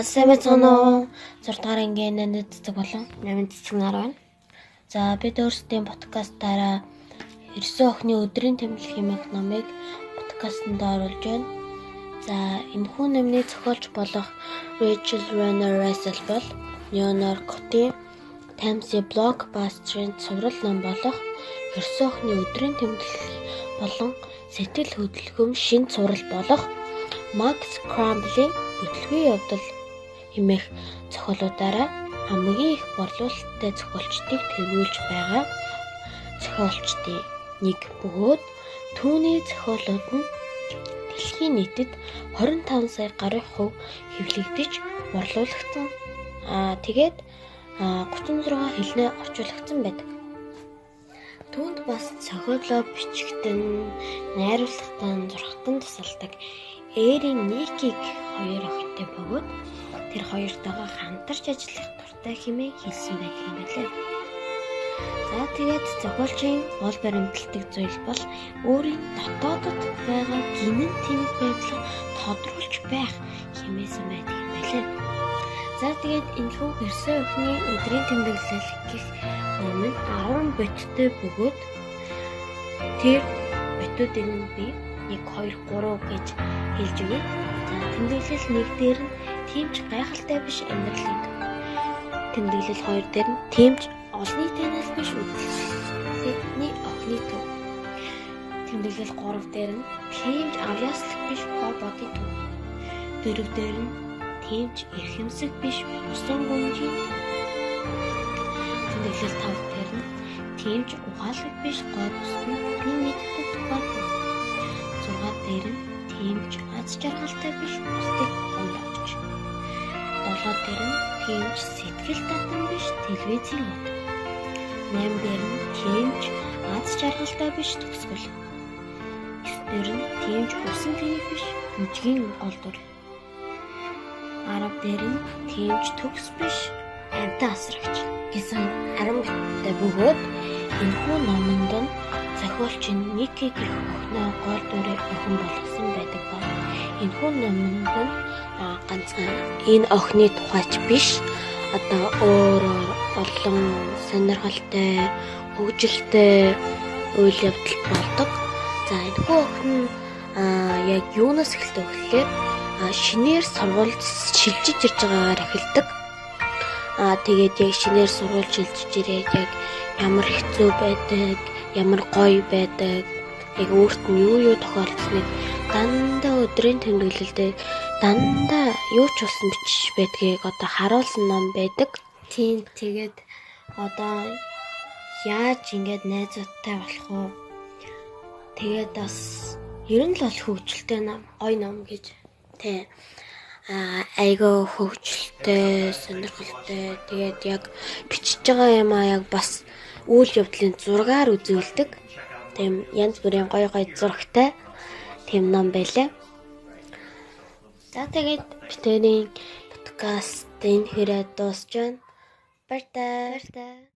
сайн байна уу? 6 дугаар ангийн нэт цэцэг болон 8 цэцэг нар байна. За бид өөрсдийн подкастаараа 9 охины өдрийн тэмдэглэл хэмээх номыг подкастт оруулж байна. За энэхүү номны зохиолч болох Rachel Renner Russell бол Leonard Cohen Times-ийн блокбастерын цуврал ном болох 9 охины өдрийн тэмдэглэл болон сэтгэл хөдлөм шин цуврал болох Max Crumble-ийн бүтлгүй явдал хэмээх зохиолуудаараа хамгийн их борлуулалттай зохиолчдыг тэргүүлж байгаа зохиолчдын нэг бөгөөд түүний зохиолууд нь дэлхийн нийтэд 25 сая гаруй хувь хэвлэгдэж борлуулагдсан. Тэгээд 36 хэлнээр орчуулагдсан байдаг. Түүнд бас зохиолоо бичигдэн, найруулгатан, зурхтан тусалдаг Эрин Никиг хоёр охинтой бөгөөд тэр хоёртойгоо хамтарч ажиллах дуртай хэмээн хэлсэн байдаг юм билээ. За тэгээд зохиолчийн гол баримталдаг зүйл бол өөрийн дотоодод байгаа гинэн тэнэг байдлыг тодруулж байх хэмээсэн байдаг юм билээ. За тэгээд энэхүү 9 охины өдрийн тэмдэглэл гэх ном нь 10 бүттэй бөгөөд тэр бүтүүдийн би 1 2 3 гэж хэлж өгье. За тэмдэглэл 1 дээр нь тиймч гайхалтай биш амьдрал гэдэг. Тэмдэглэл 2 дээр нь тиймч олны танаас биш үдшилний охины төв. Тэмдэглэл 3 дээр нь тиймч авьяаслах биш бодийн төв. 4 дээр нь тиймч эрхэмсэг биш усан гүнжийн төв. Тэмдэглэл 5 дээр нь тиймч угаалгад биш усны бидний мэддэг тухай төв. 6 дээр нь тиймч аз жаргалтай биш бусдыг онгойлгож. 7 дээр нь тиймч сэтгэл татам биш телевизийн од. 8 дээр нь тиймч аз жаргалтай биш төгсгөл. 9 дээр нь тиймч усан тэнэг биш хүнжгийн олдвор. 10 дээр нь тиймч төгс биш амьтан асрагч гэсэн 10 бүттэй бөгөөд энэхүү номонд нь зохиолч нь Ники гэх охиноо гол дүрээр охин болгосон байдаг ба энэхүү номонд нь ганцхан энэ охины тухайч биш одоо өөр олон сонирхолтой хөгжилтэй үйл явдал болдог. За энэхүү охин яг юунаас эхэлдэг гэхээр шинээр сургуульд шилжиж ирж байгаагаар эхэлдэг. Тэгээд яг шинээр сургууль шилжиж ирээд яг ямар хэцүү байдаг, ямар гоё байдаг, яг өөрт нь юу тохиолдсныг дандаа өдрийн тэмдэглэлдээ дандаа юу ч болсон бичиж байдгийг одоо харуулсан ном байдаг. Тийм тэгээд одоо яаж ингэж найзуудтай болох вэ? Тэгээд бас ер нь л бол хөгжилтэй ном, гоё ном гэж тий. Айгаа хөгжилтэй, сонирхолтой. Тэгээд яг бичиж байгаа юм яг бас үйл явдлын зургаар үзүүлдэг. Тийм янз бүрийн гоё зурагтай тийм ном байлаа. За тэгээд битэрийн подкаст энэ хэрэг дуусж байна. Баяртай.